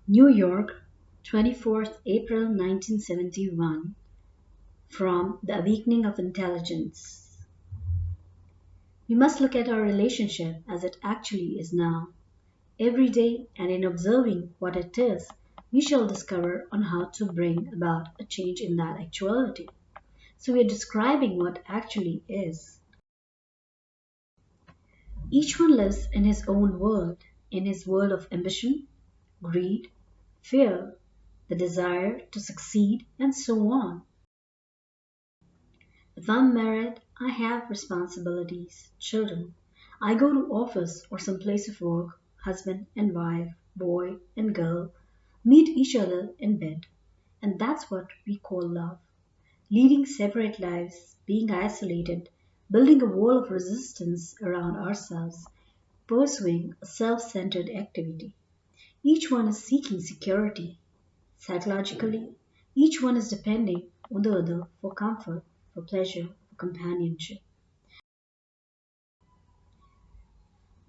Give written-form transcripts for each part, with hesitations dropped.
New York, 24th April 1971, from The Awakening of Intelligence. We must look at our relationship as it actually is now. Every day, and in observing what it is, we shall discover on how to bring about a change in that actuality. So we are describing what actually is. Each one lives in his own world, in his world of ambition, greed, fear, the desire to succeed, and so on. If I'm married, I have responsibilities, children. I go to office or some place of work, husband and wife, boy and girl, meet each other in bed. And that's what we call love. Leading separate lives, being isolated, building a wall of resistance around ourselves, pursuing a self-centered activity. Each one is seeking security. Psychologically, each one is depending on the other for comfort, for pleasure, for companionship.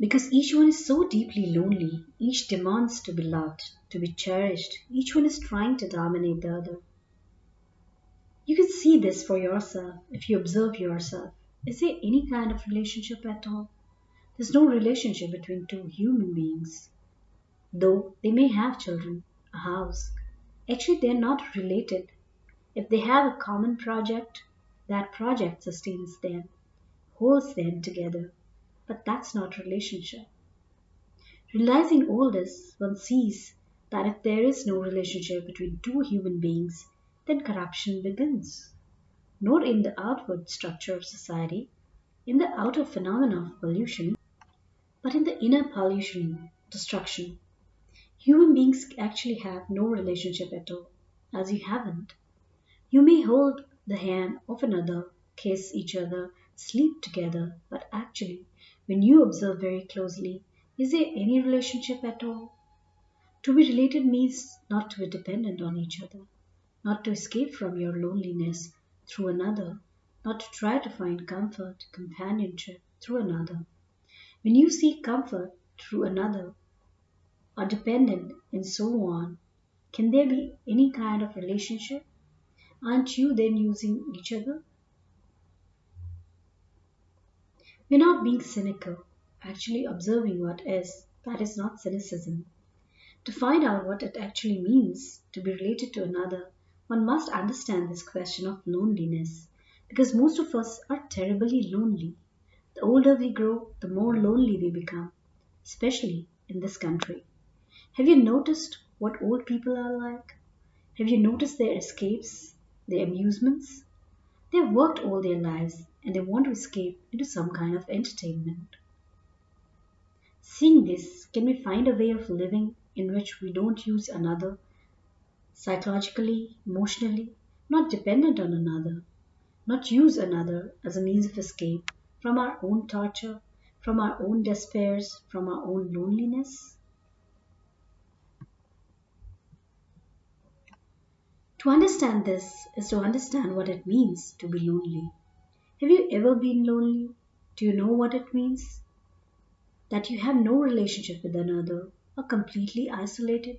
Because each one is so deeply lonely, each demands to be loved, to be cherished, each one is trying to dominate the other. You can see this for yourself if you observe yourself. Is there any kind of relationship at all? There's no relationship between two human beings, though they may have children, a house. Actually, they're not related. If they have a common project, that project sustains them, holds them together. But that's not relationship. Realizing all this, one sees that if there is no relationship between two human beings, then corruption begins. Not in the outward structure of society, in the outer phenomena of pollution, but in the inner pollution, destruction. Human beings actually have no relationship at all, as you haven't. You may hold the hand of another, kiss each other, sleep together, but actually, when you observe very closely, is there any relationship at all? To be related means not to be dependent on each other, not to escape from your loneliness through another, not to try to find comfort, companionship through another. When you seek comfort through another, or dependent, and so on, can there be any kind of relationship? Aren't you then using each other? We're not being cynical, actually observing what is. That is not cynicism. To find out what it actually means to be related to another, one must understand this question of loneliness, because most of us are terribly lonely. The older we grow, the more lonely we become, especially in this country. Have you noticed what old people are like? Have you noticed their escapes, their amusements? They have worked all their lives and they want to escape into some kind of entertainment. Seeing this, can we find a way of living in which we don't use another psychologically, emotionally, not dependent on another, not use another as a means of escape from our own torture, from our own despairs, from our own loneliness? To understand this is to understand what it means to be lonely. Have you ever been lonely? Do you know what it means? That you have no relationship with another, or completely isolated?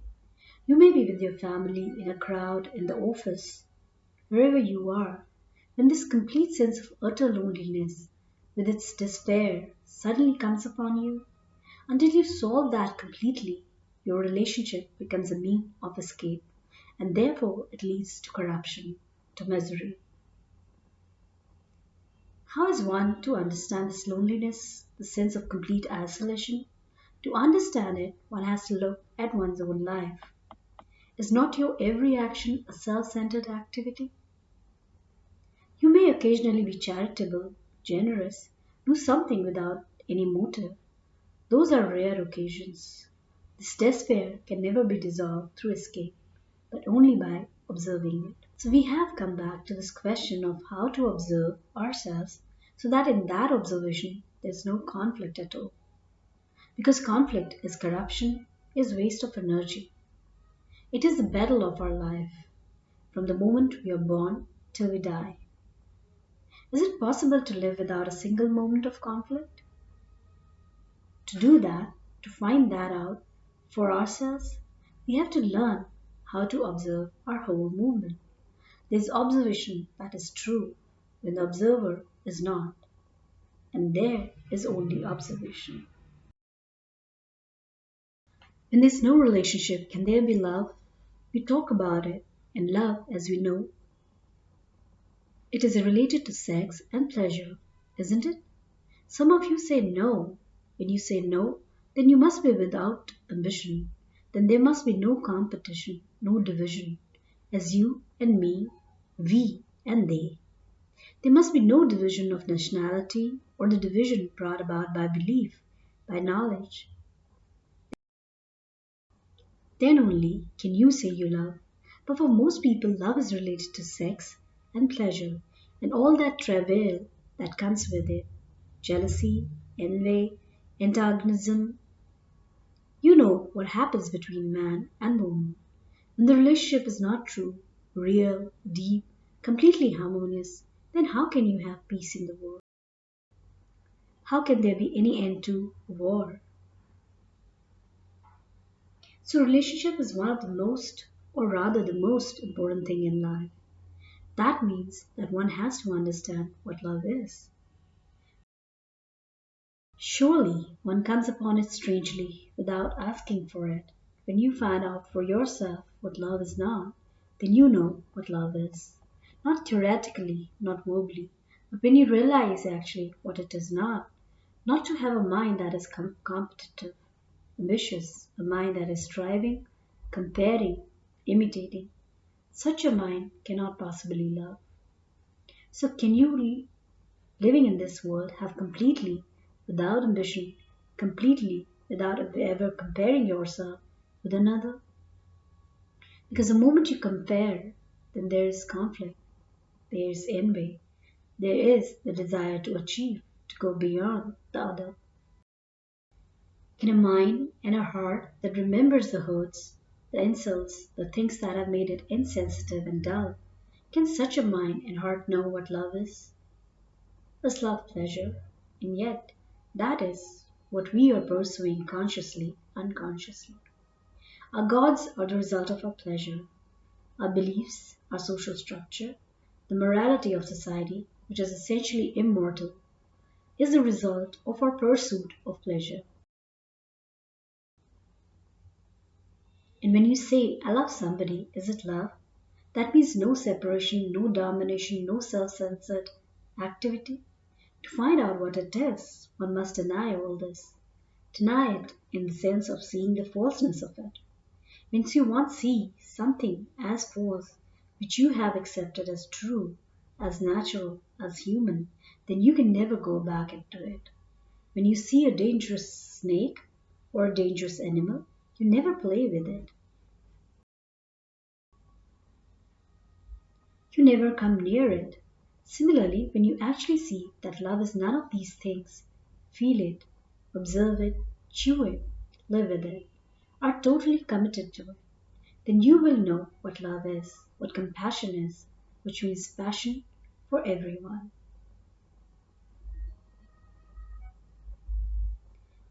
You may be with your family, in a crowd, in the office, wherever you are, when this complete sense of utter loneliness, with its despair, suddenly comes upon you. Until you solve that completely, your relationship becomes a means of escape, and therefore it leads to corruption, to misery. How is one to understand this loneliness, the sense of complete isolation? To understand it, one has to look at one's own life. Is not your every action a self centered activity? You may occasionally be charitable, generous, do something without any motive. Those are rare occasions. This despair can never be dissolved through escape, but only by observing it. So we have come back to this question of how to observe ourselves so that in that observation there's no conflict at all. Because conflict is corruption, is waste of energy. It is the battle of our life, from the moment we are born till we die. Is it possible to live without a single moment of conflict? To do that, to find that out for ourselves, we have to learn how to observe our whole movement. There's observation that is true when the observer is not, and there is only observation. When there's no relationship, can there be love? We talk about it, and love, as we know, it is related to sex and pleasure, isn't it? Some of you say no. When you say no, then you must be without ambition. Then there must be no competition, no division, as you and me, we and they. There must be no division of nationality or the division brought about by belief, by knowledge. Then only can you say you love. But for most people, love is related to sex and pleasure and all that travail that comes with it jealousy, envy, antagonism. You know what happens between man and woman. When the relationship is not true, real, deep, completely harmonious, then how can you have peace in the world? How can there be any end to war? So, relationship is one of the most, or rather the most important thing in life. That means that one has to understand what love is. Surely one comes upon it strangely without asking for it. When you find out for yourself what love is not, then you know what love is. Not theoretically, not verbally, but when you realize actually what it is not. Not to have a mind that is competitive, ambitious, a mind that is striving, comparing, imitating. Such a mind cannot possibly love. So, can you living in this world have completely, without ambition, completely, without ever comparing yourself with another? Because the moment you compare, then there is conflict, there is envy, there is the desire to achieve, to go beyond the other. In a mind and a heart that remembers the hurts, the insults, the things that have made it insensitive and dull, can such a mind and heart know what love is? Is love pleasure? And yet, that is what we are pursuing consciously, unconsciously. Our gods are the result of our pleasure. Our beliefs, our social structure, the morality of society, which is essentially immortal, is the result of our pursuit of pleasure. And when you say, I love somebody, is it love? That means no separation, no domination, no self censored activity. To find out what it is, one must deny all this. Deny it in the sense of seeing the falseness of it. Once you once see something as false, which you have accepted as true, as natural, as human, then you can never go back into it. When you see a dangerous snake or a dangerous animal, you never play with it. You never come near it. Similarly, when you actually see that love is none of these things, feel it, observe it, chew it, live with it, are totally committed to it, then you will know what love is, what compassion is, which means passion for everyone.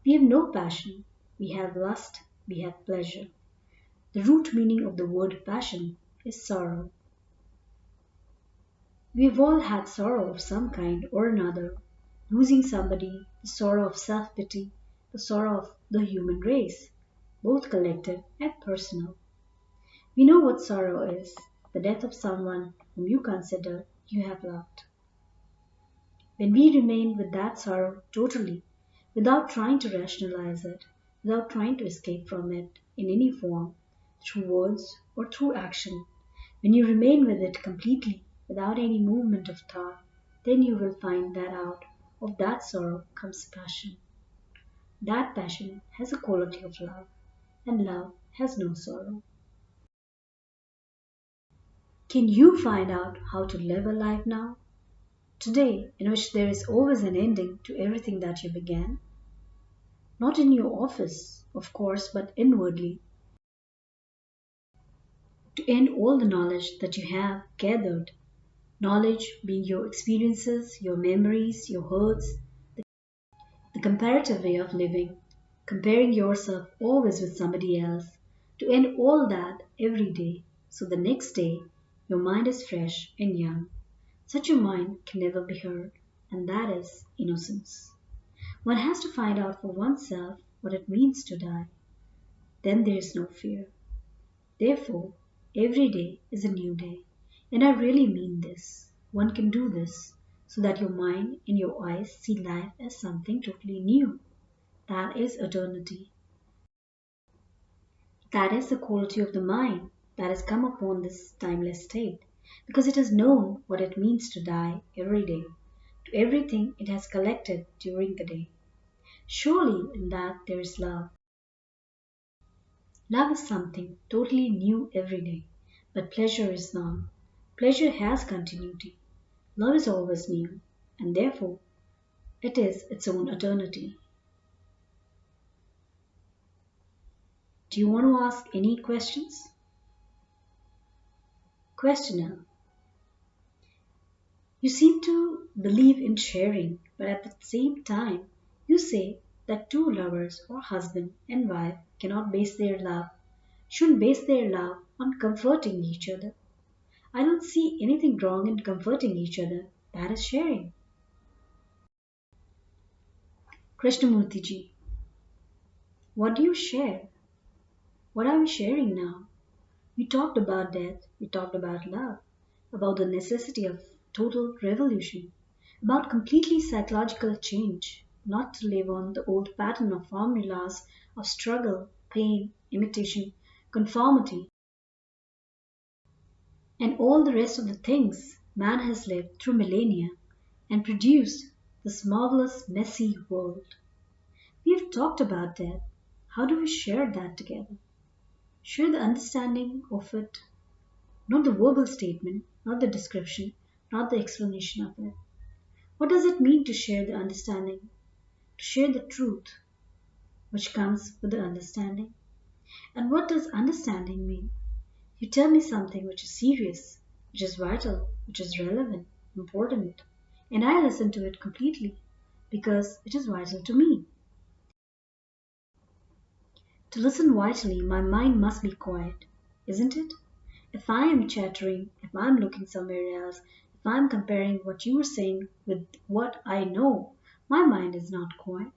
We have no passion, we have lust, we have pleasure. The root meaning of the word passion is sorrow. We've all had sorrow of some kind or another, losing somebody, the sorrow of self pity, the sorrow of the human race, both collective and personal. We know what sorrow is the death of someone whom you consider you have loved. When we remain with that sorrow totally, without trying to rationalize it, without trying to escape from it in any form, through words or through action, when you remain with it completely, without any movement of thought, then you will find that out of that sorrow comes passion. That passion has a quality of love, and love has no sorrow. Can you find out how to live a life now? Today, in which there is always an ending to everything that you began? Not in your office, of course, but inwardly, to end all the knowledge that you have gathered. Knowledge being your experiences, your memories, your hurts, the comparative way of living, comparing yourself always with somebody else, to end all that every day, so the next day your mind is fresh and young. Such a mind can never be hurt, and that is innocence. One has to find out for oneself what it means to die. Then there is no fear. Therefore, every day is a new day. And I really mean this. One can do this so that your mind and your eyes see life as something totally new. That is eternity. That is the quality of the mind that has come upon this timeless state, because it has known what it means to die every day, to everything it has collected during the day. Surely in that there is love. Love is something totally new every day, but pleasure is not. Pleasure has continuity. Love is always new, and therefore it is its own eternity. Do you want to ask any questions? Questioner. You seem to believe in sharing, but at the same time, you say that two lovers or husband and wife cannot shouldn't base their love on comforting each other. I don't see anything wrong in comforting each other. That is sharing. Krishnamurti ji, what do you share? What are we sharing now? We talked about death, we talked about love, about the necessity of total revolution, about completely psychological change, not to live on the old pattern of formulas of struggle, pain, imitation, conformity, and all the rest of the things man has lived through millennia and produced this marvelous, messy world. We have talked about death. How do we share that together? Share the understanding of it, not the verbal statement, not the description, not the explanation of it. What does it mean to share the understanding? To share the truth which comes with the understanding? And what does understanding mean? You tell me something which is serious, which is vital, which is relevant, important, and I listen to it completely because it is vital to me. To listen vitally, my mind must be quiet, isn't it? If I am chattering, if I am looking somewhere else, if I am comparing what you are saying with what I know, my mind is not quiet.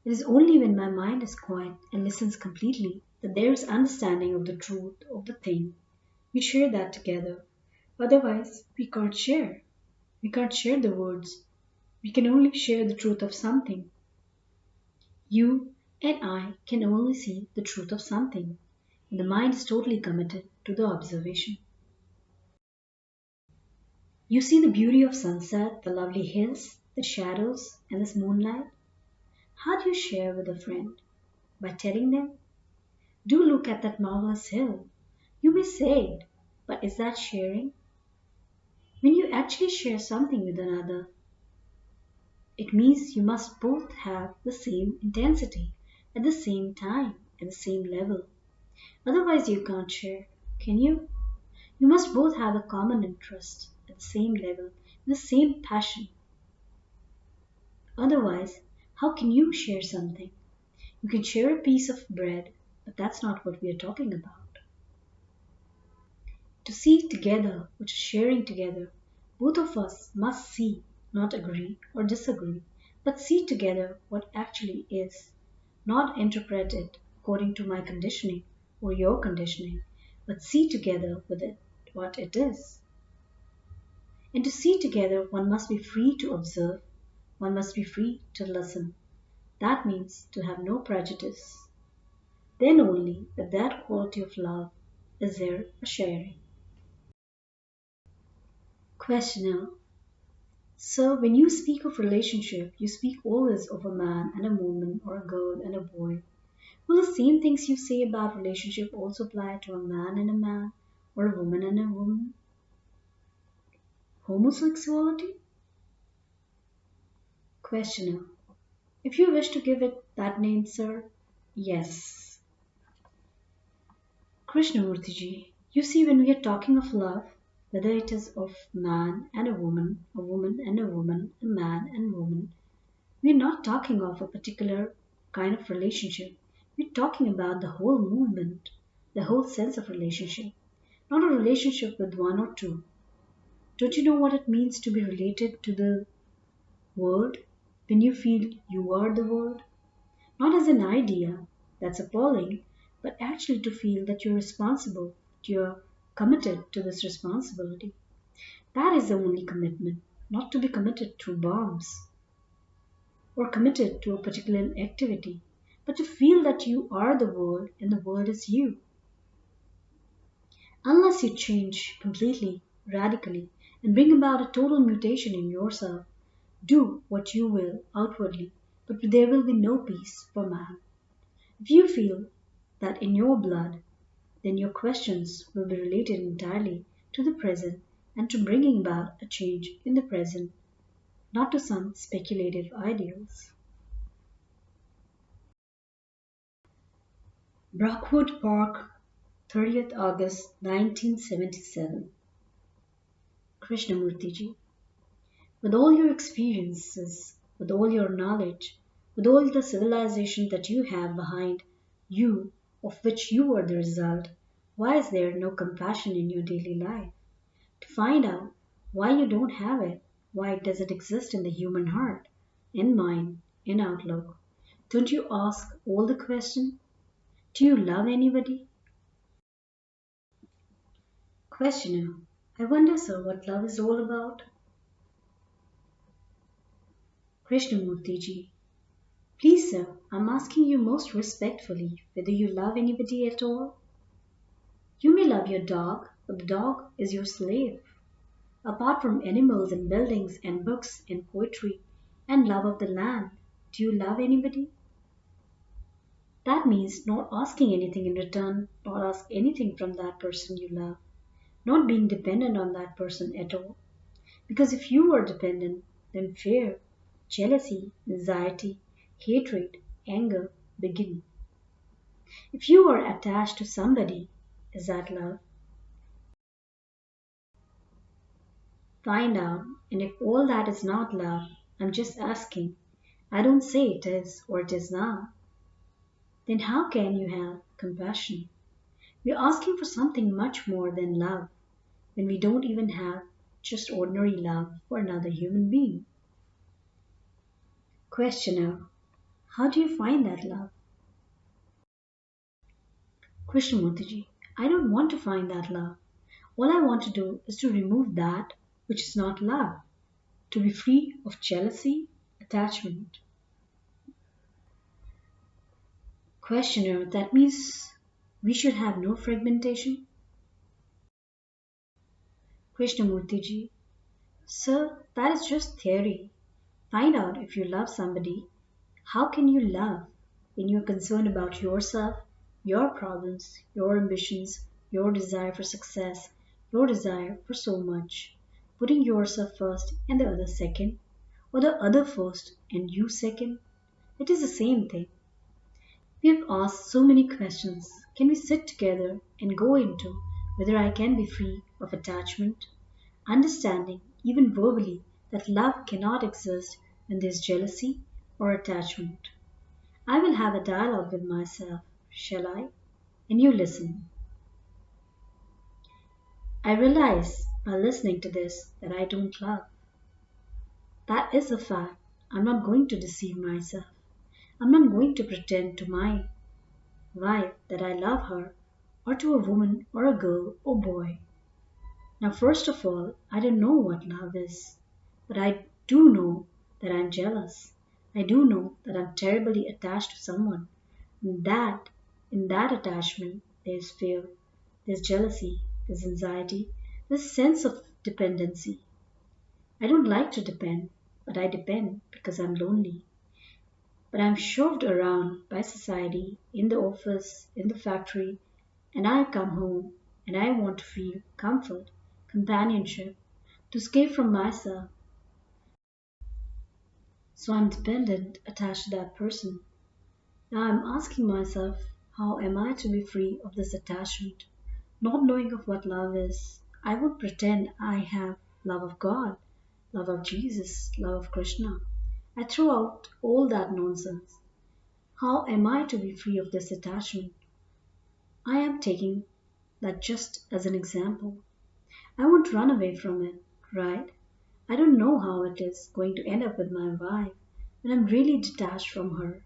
It is only when my mind is quiet and listens completely that there is understanding of the truth of the thing. We share that together. Otherwise, we can't share. We can't share the words. We can only share the truth of something. You and I can only see the truth of something. And the mind is totally committed to the observation. You see the beauty of sunset, the lovely hills, the shadows, and this moonlight? How do you share with a friend? By telling them, do look at that marvelous hill. You may say it, but is that sharing? When you actually share something with another, it means you must both have the same intensity, at the same time, at the same level. Otherwise, you can't share, can you? You must both have a common interest, at the same level, the same passion. Otherwise, how can you share something? You can share a piece of bread, but that's not what we are talking about. To see together, which is sharing together, both of us must see, not agree or disagree, but see together what actually is, not interpret it according to my conditioning or your conditioning, but see together with it what it is. And to see together, one must be free to observe, one must be free to listen. That means to have no prejudice. Then only with that quality of love is there a sharing. Questioner. So when you speak of relationship, you speak always of a man and a woman or a girl and a boy. Will the same things you say about relationship also apply to a man and a man or a woman and a woman? Homosexuality? Questioner. If you wish to give it that name, sir, yes. Krishnamurti, you see, when we are talking of love, whether it is of man and a woman and a woman, a man and woman, we are not talking of a particular kind of relationship. We're talking about the whole movement, the whole sense of relationship, not a relationship with one or two. Don't you know what it means to be related to the world when you feel you are the world? Not as an idea that's appalling, but actually to feel that you're responsible, that you're committed to this responsibility. That is the only commitment, not to be committed through bombs or committed to a particular activity, but to feel that you are the world and the world is you. Unless you change completely, radically, and bring about a total mutation in yourself, do what you will outwardly, but there will be no peace for man. If you feel that in your blood, then your questions will be related entirely to the present and to bringing about a change in the present, not to some speculative ideals. Brockwood Park, 30th August 1977. Krishnamurti. With all your experiences, with all your knowledge, with all the civilization that you have behind you, of which you are the result, why is there no compassion in your daily life? To find out why you don't have it, why does it exist in the human heart, in mind, in outlook? Don't you ask all the question? Do you love anybody? Questioner. I wonder, sir, what love is all about? Krishnamurti. Please, sir, I'm asking you most respectfully whether you love anybody at all. You may love your dog, but the dog is your slave. Apart from animals and buildings and books and poetry and love of the land, do you love anybody? That means not asking anything in return, not ask anything from that person you love, not being dependent on that person at all. Because if you are dependent, then fear, jealousy, anxiety, hatred, anger begin. If you are attached to somebody, is that love? Find out, and if all that is not love, I'm just asking. I don't say it is or it is not. Then how can you have compassion? We're asking for something much more than love when we don't even have just ordinary love for another human being. Questioner. How do you find that love? Krishnamurti, I don't want to find that love. All I want to do is to remove that which is not love, to be free of jealousy, attachment. Questioner, that means we should have no fragmentation? Krishnamurti, sir, that is just theory. Find out if you love somebody. How can you love when you're concerned about yourself, your problems, your ambitions, your desire for success, your desire for so much? Putting yourself first and the other second, or the other first and you second? It is the same thing. We have asked so many questions. Can we sit together and go into whether I can be free of attachment? Understanding, even verbally, that love cannot exist when there's jealousy or attachment. I will have a dialogue with myself, shall I? And you listen. I realize by listening to this that I don't love. That is a fact. I'm not going to deceive myself. I'm not going to pretend to my wife that I love her, or to a woman or a girl or boy. Now, first of all, I don't know what love is, but I do know that I'm jealous. I do know that I'm terribly attached to someone, and that in that attachment there's fear, there's jealousy, there's anxiety, there's sense of dependency. I don't like to depend, but I depend because I'm lonely. But I'm shoved around by society, in the office, in the factory, and I come home and I want to feel comfort, companionship, to escape from myself. So I'm dependent, attached to that person. Now I'm asking myself, how am I to be free of this attachment? Not knowing of what love is, I would pretend I have love of God, love of Jesus, love of Krishna. I throw out all that nonsense. How am I to be free of this attachment? I am taking that just as an example. I won't run away from it, right? I don't know how it is going to end up with my wife when I'm really detached from her.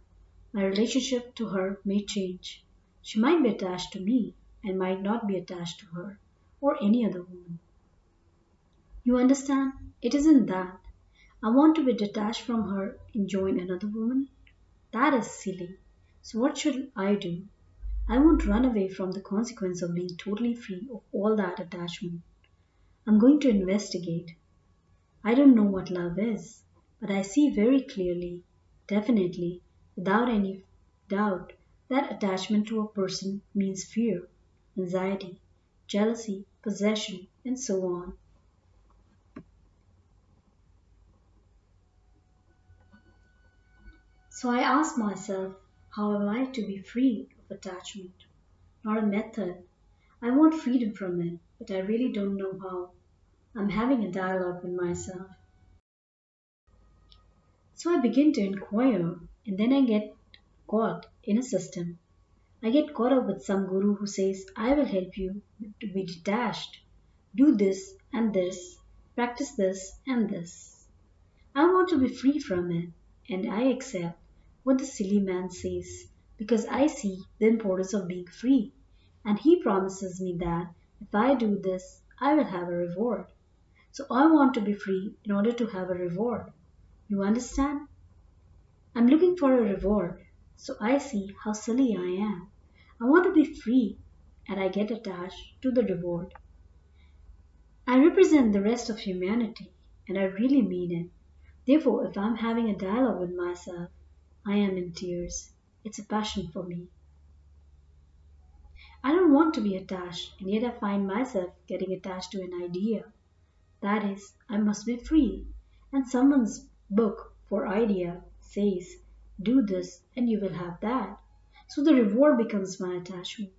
My relationship to her may change. She might be attached to me and might not be attached to her or any other woman. You understand? It isn't that. I want to be detached from her and join another woman. That is silly. So, what should I do? I won't run away from the consequence of being totally free of all that attachment. I'm going to investigate. I don't know what love is, but I see very clearly, definitely, without any doubt, that attachment to a person means fear, anxiety, jealousy, possession, and so on. So I ask myself, how am I to be free of attachment? Not a method. I want freedom from it, but I really don't know how. I'm having a dialogue with myself. So I begin to inquire, and then I get caught in a system. I get caught up with some guru who says, I will help you to be detached. Do this, practice this and this. I want to be free from it, and I accept what the silly man says because I see the importance of being free, and he promises me that if I do this, I will have a reward. So I want to be free in order to have a reward. You understand? I'm looking for a reward, so I see how silly I am. I want to be free, and I get attached to the reward. I represent the rest of humanity, and I really mean it. Therefore, if I'm having a dialogue with myself, I am in tears. It's a passion for me. I don't want to be attached, and yet I find myself getting attached to an idea. That is, I must be free. And someone's book for idea says, do this and you will have that. So the reward becomes my attachment.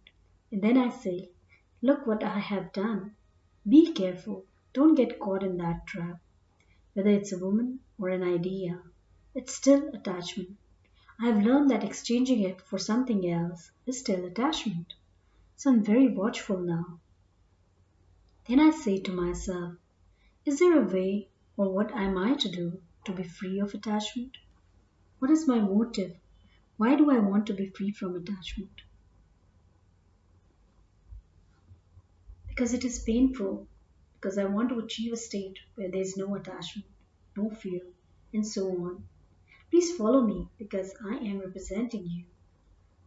And then I say, look what I have done. Be careful. Don't get caught in that trap. Whether it's a woman or an idea, it's still attachment. I have learned that exchanging it for something else is still attachment. So I'm very watchful now. Then I say to myself, is there a way, or what am I to do, to be free of attachment? What is my motive? Why do I want to be free from attachment? Because it is painful, because I want to achieve a state where there is no attachment, no fear, and so on. Please follow me because I am representing you.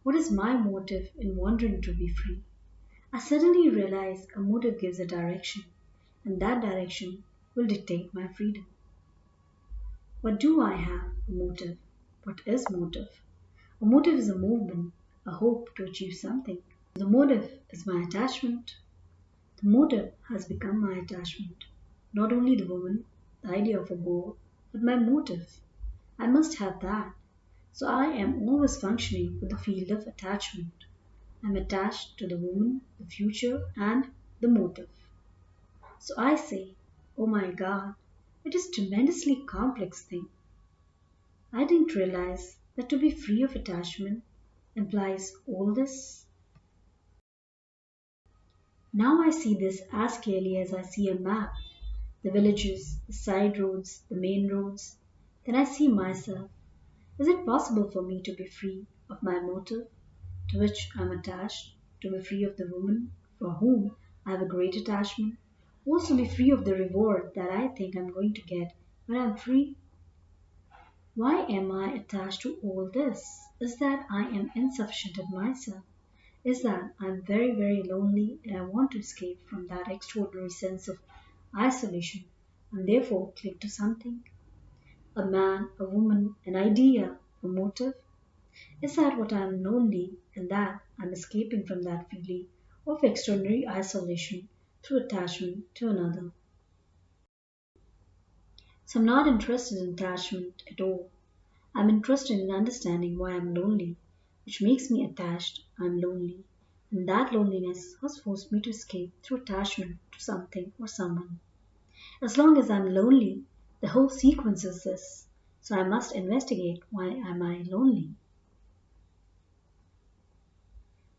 What is my motive in wanting to be free? I suddenly realize a motive gives a direction, and that direction will dictate my freedom. What do I have? A motive. What is motive? A motive is a movement, a hope to achieve something. The motive is my attachment. The motive has become my attachment. Not only the woman, the idea of a goal, but my motive. I must have that. So I am always functioning with the field of attachment. I am attached to the woman, the future, and the motive. So I say, oh my God, it is a tremendously complex thing. I didn't realize that to be free of attachment implies all this. Now I see this as clearly as I see a map, the villages, the side roads, the main roads. Then I see myself. Is it possible for me to be free of my motive, to which I am attached, to be free of the woman for whom I have a great attachment, also be free of the reward that I think I'm going to get when I'm free? Why am I attached to all this? Is that I am insufficient in myself? Is that I'm very, very lonely and I want to escape from that extraordinary sense of isolation and therefore cling to something? A man, a woman, an idea, a motive? Is that what I am lonely and that I'm escaping from that feeling of extraordinary isolation through attachment to another? So I'm not interested in attachment at all. I'm interested in understanding why I'm lonely, which makes me attached. I'm lonely, and that loneliness has forced me to escape through attachment to something or someone. As long as I'm lonely, the whole sequence is this. So I must investigate why am I lonely.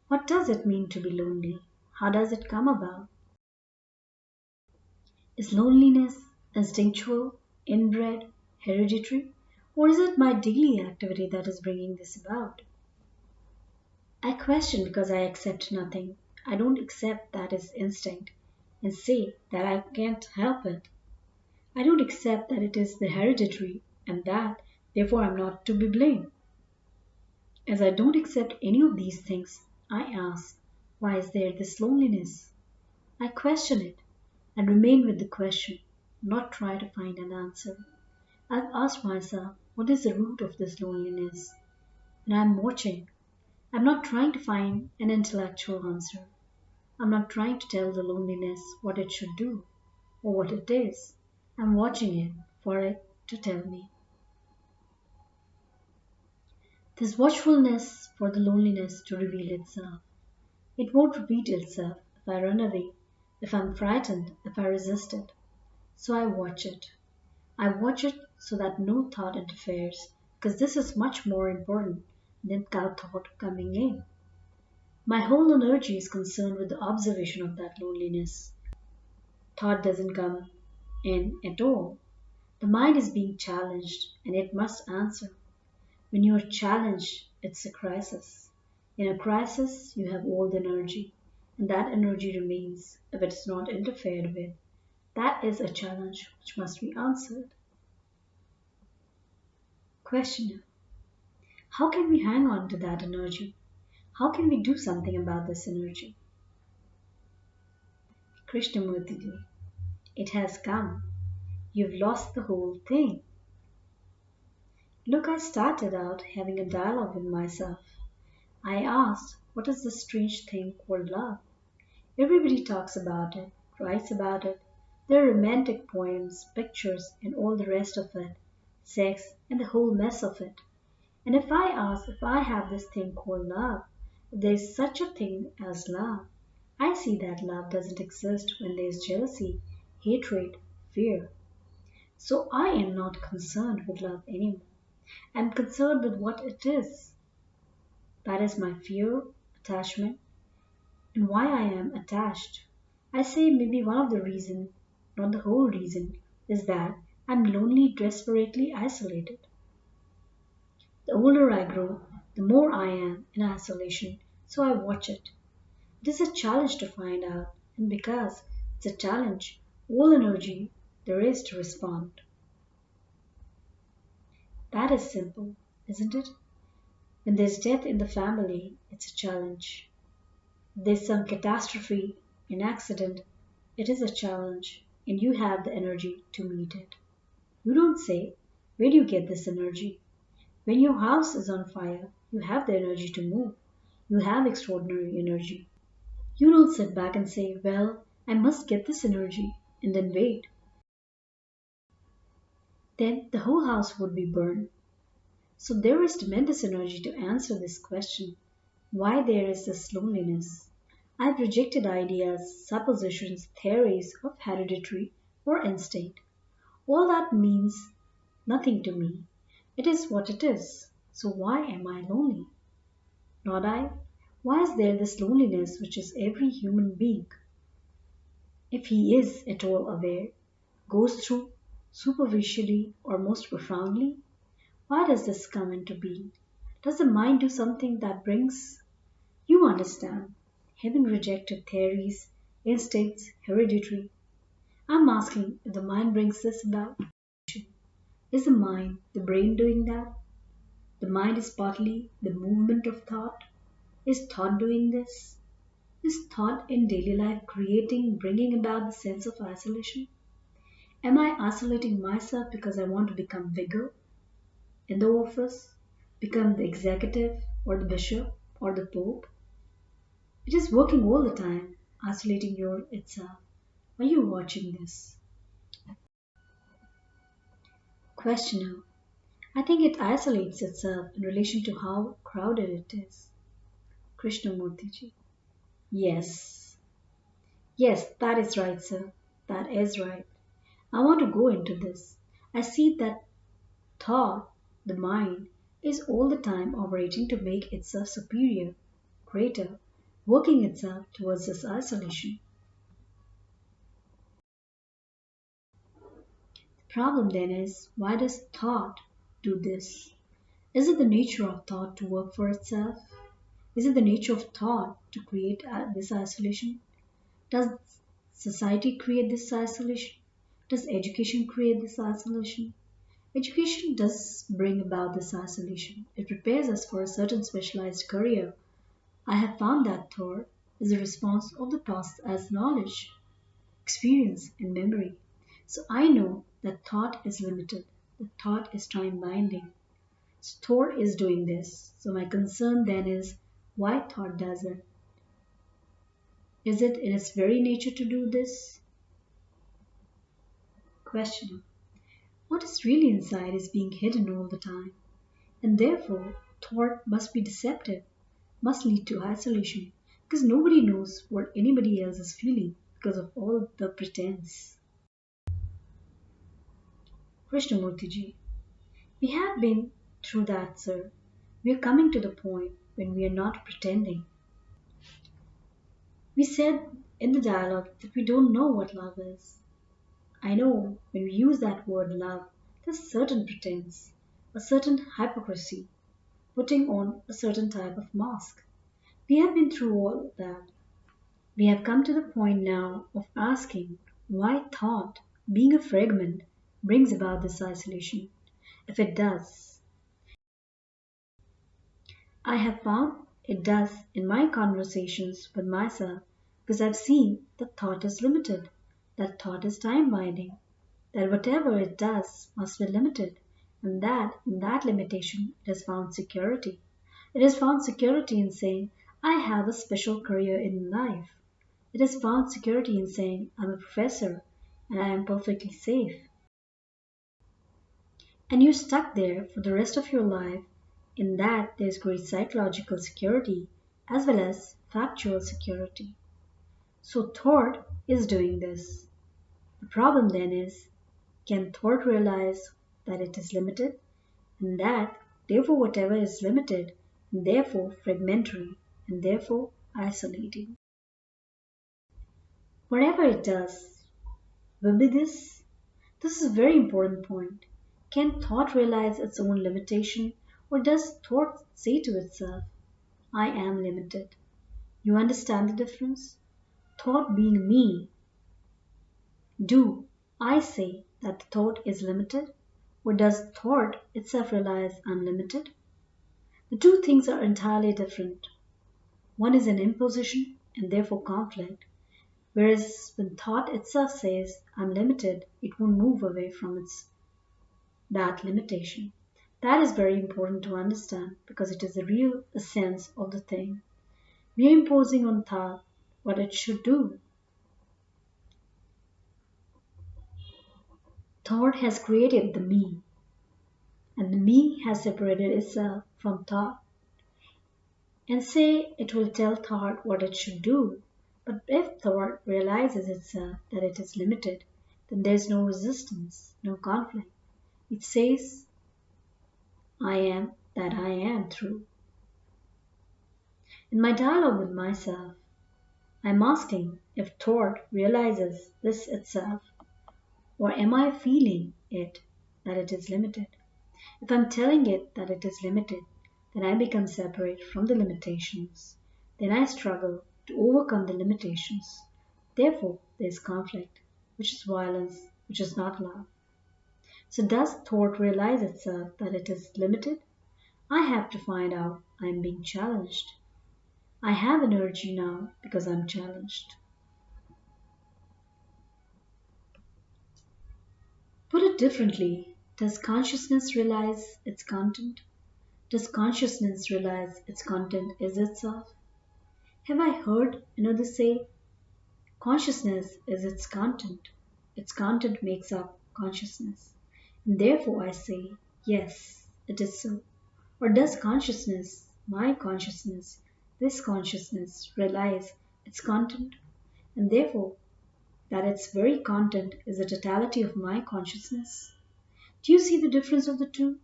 What does it mean to be lonely? How does it come about? Is loneliness instinctual, inbred, hereditary, or is it my daily activity that is bringing this about? I question because I accept nothing. I don't accept that is instinct and say that I can't help it. I don't accept that it is the hereditary and that, therefore, I'm not to be blamed. As I don't accept any of these things, I ask, why is there this loneliness? I question it and remain with the question, not try to find an answer. I've asked myself, what is the root of this loneliness? And I'm watching. I'm not trying to find an intellectual answer. I'm not trying to tell the loneliness what it should do or what it is. I'm watching it for it to tell me. There's watchfulness for the loneliness to reveal itself. It won't reveal itself if I run away, if I'm frightened, if I resist it. So I watch it. I watch it so that no thought interferes, because this is much more important than thought coming in. My whole energy is concerned with the observation of that loneliness. Thought doesn't come in at all. The mind is being challenged and it must answer. When you are challenged, it's a crisis. In a crisis, you have all the energy, and that energy remains if it is not interfered with. That is a challenge which must be answered. Questioner: how can we hang on to that energy? How can we do something about this energy? Krishnamurti: it has come. You've lost the whole thing. Look, I started out having a dialogue with myself. I asked, what is this strange thing called love? Everybody talks about it, writes about it. There are romantic poems, pictures, and all the rest of it, sex, and the whole mess of it. And if I ask if I have this thing called love, if there is such a thing as love, I see that love doesn't exist when there is jealousy, hatred, fear. So I am not concerned with love anymore. I am concerned with what it is. That is my fear, attachment, and why I am attached. I say maybe one of the reasons, not the whole reason, is that I'm lonely, desperately isolated. The older I grow, the more I am in isolation, so I watch it. It is a challenge to find out, and because it's a challenge, all energy there is to respond. That is simple, isn't it? When there's death in the family, it's a challenge. If there's some catastrophe, an accident, it is a challenge, and you have the energy to meet it. You don't say, where do you get this energy? When your house is on fire, you have the energy to move. You have extraordinary energy. You don't sit back and say, well, I must get this energy, and then wait. Then the whole house would be burned. So there is tremendous energy to answer this question, why there is this loneliness. I've rejected ideas, suppositions, theories of hereditary or instinct. All that means nothing to me. It is what it is. So why am I lonely? Not I. Why is there this loneliness which is every human being, if he is at all aware, goes through superficially or most profoundly? Why does this come into being? Does the mind do something that brings? You understand. Having rejected theories, instincts, hereditary, I'm asking if the mind brings this about. Is the mind, the brain doing that? The mind is partly the movement of thought. Is thought doing this? Is thought in daily life creating, bringing about the sense of isolation? Am I isolating myself because I want to become bigger in the office, become the executive or the bishop or the pope? It is working all the time, isolating your itself. Are you watching this? Questioner: I think it isolates itself in relation to how crowded it is. Krishnamurti: yes. Yes, that is right, sir. That is right. I want to go into this. I see that thought, the mind, is all the time operating to make itself superior, greater, working itself towards this isolation. The problem then is, why does thought do this? Is it the nature of thought to work for itself? Is it the nature of thought to create this isolation? Does society create this isolation? Does education create this isolation? Education does bring about this isolation. It prepares us for a certain specialized career. I have found that thought is a response of the past as knowledge, experience, and memory. So I know that thought is limited, that thought is time binding. So thought is doing this. So my concern then is, why thought does it? Is it in its very nature to do this? Question. What is really inside is being hidden all the time, and therefore thought must be deceptive, must lead to isolation, because nobody knows what anybody else is feeling because of all the pretense. Krishnamurti ji, we have been through that, sir. We are coming to the point when we are not pretending. We said in the dialogue that we don't know what love is. I know when we use that word love, there's a certain pretense, a certain hypocrisy, putting on a certain type of mask. We have been through all that. We have come to the point now of asking why thought, being a fragment, brings about this isolation. If it does, I have found it does in my conversations with myself because I've seen that thought is limited, that thought is time binding, that whatever it does must be limited, and that in that limitation it has found security. It has found security in saying, I have a special career in life. It has found security in saying, I'm a professor and I am perfectly safe. And you're stuck there for the rest of your life. In that, there's great psychological security as well as factual security. So, thought is doing this. The problem then is, can thought realize that it is limited and that, therefore, whatever is limited and therefore fragmentary and therefore isolating? Whatever it does, will be this? This is a very important point. Can thought realize its own limitation, or does thought say to itself, I am limited? You understand the difference? Thought being me, do I say that the thought is limited, or does thought itself realize unlimited? The two things are entirely different. One is an imposition and therefore conflict, whereas when thought itself says, I'm limited, it won't move away from that limitation. That is very important to understand because it is the real essence of the thing. We are imposing on thought what it should do. Thought has created the me, and the me has separated itself from thought. And say it will tell thought what it should do. But if thought realizes itself that it is limited, then there is no resistance, no conflict. It says, I am that I am true. In my dialogue with myself, I am asking if thought realizes this itself, or am I feeling it that it is limited? If I'm telling it that it is limited, then I become separate from the limitations. Then I struggle to overcome the limitations. Therefore, there is conflict, which is violence, which is not love. So, does thought realize itself that it is limited? I have to find out I am being challenged. I have energy now because I'm challenged. Put it differently, does consciousness realize its content? Does consciousness realize its content is itself? Have I heard another say, consciousness is its content makes up consciousness. And therefore I say, yes, it is so. Or does consciousness, my consciousness, this consciousness realize its content? And therefore that its very content is the totality of my consciousness? Do you see the difference of the two?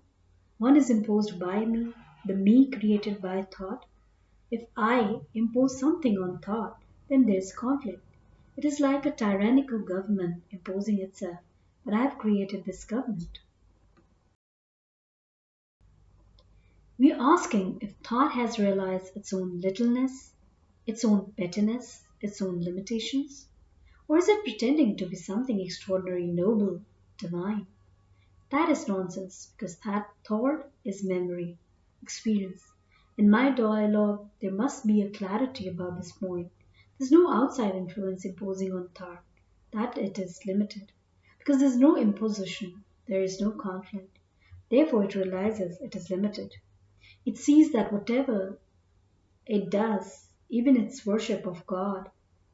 One is imposed by me, the me created by thought. If I impose something on thought, then there is conflict. It is like a tyrannical government imposing itself, but I have created this government. We are asking if thought has realized its own littleness, its own pettiness, its own limitations, or is it pretending to be something extraordinary, noble, divine? That is nonsense because that thought is memory, experience. In my dialogue, there must be a clarity about this point. There's no outside influence imposing on thought, that it is limited. Because there's no imposition, there is no conflict. Therefore, it realizes it is limited. It sees that whatever it does, even its worship of God,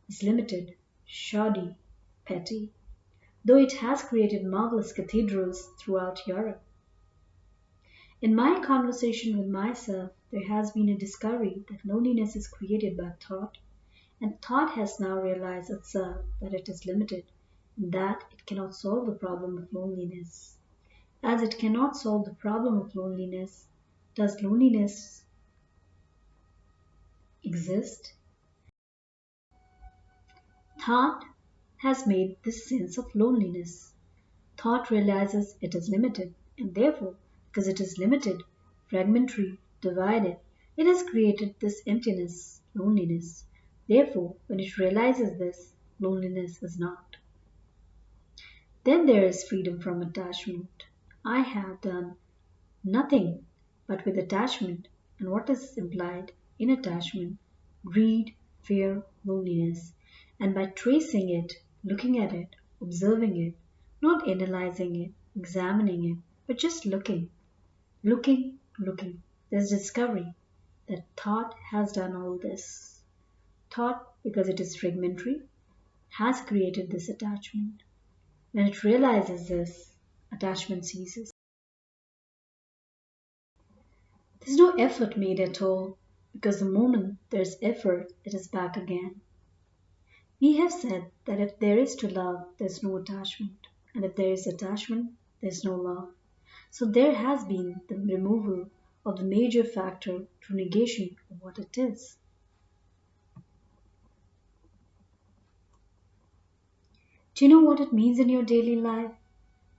is limited, shoddy, petty, though it has created marvelous cathedrals throughout Europe. In my conversation with myself, there has been a discovery that loneliness is created by thought, and thought has now realized itself that it is limited, and that it cannot solve the problem of loneliness. As it cannot solve the problem of loneliness, does loneliness exist? Thought has made this sense of loneliness. Thought realizes it is limited, and therefore, because it is limited, fragmentary, divided, it has created this emptiness, loneliness. Therefore, when it realizes this, loneliness is not. Then there is freedom from attachment. I have done nothing but with attachment, and what is implied in attachment? Greed, fear, loneliness. And by tracing it, looking at it, observing it, not analyzing it, examining it, but just looking, looking, there's discovery that thought has done all this. Thought, because it is fragmentary, has created this attachment. When it realizes this, attachment ceases. There's no effort made at all, because the moment there's effort, it is back again. We have said that if there is to love, there's no attachment, and if there is attachment, there's no love. So there has been the removal of the major factor to negation of what it is. Do you know what it means in your daily life?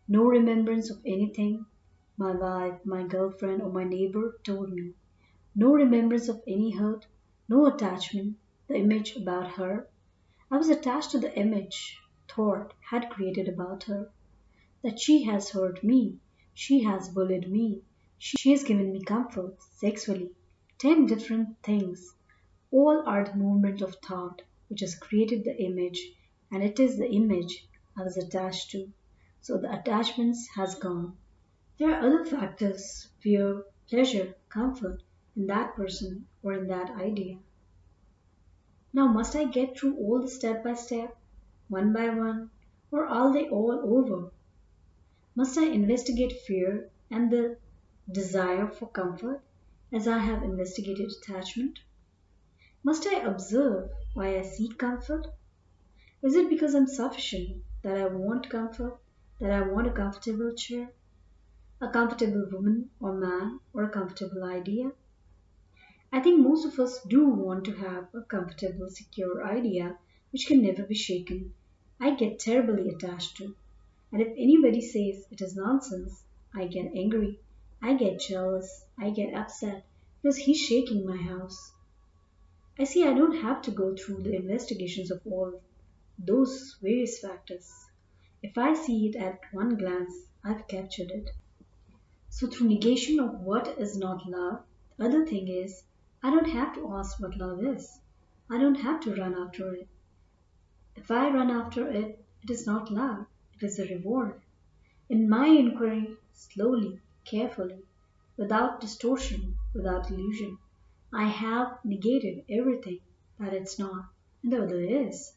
No remembrance of anything. My wife, my girlfriend, or my neighbor told me. No remembrance of any hurt, no attachment, the image about her. I was attached to the image thought had created about her. That she has hurt me, she has bullied me, she has given me comfort sexually. 10 different things. All are the movement of thought which has created the image, and it is the image I was attached to. So the attachments has gone. There are other factors, fear, pleasure, comfort in that person or in that idea. Now must I get through all the step by step, one by one, or are they all over? Must I investigate fear and the desire for comfort as I have investigated attachment? Must I observe why I seek comfort? Is it because I'm sufficient that I want comfort, that I want a comfortable chair, a comfortable woman or man, or a comfortable idea? I think most of us do want to have a comfortable, secure idea which can never be shaken. I get terribly attached to. And if anybody says it is nonsense, I get angry, I get jealous, I get upset because he's shaking my house. I see I don't have to go through the investigations of all those various factors. If I see it at one glance, I've captured it. So, through negation of what is not love, the other thing is, I don't have to ask what love is. I don't have to run after it. If I run after it, it is not love, it is a reward. In my inquiry, slowly, carefully, without distortion, without illusion, I have negated everything that it's not and the other is.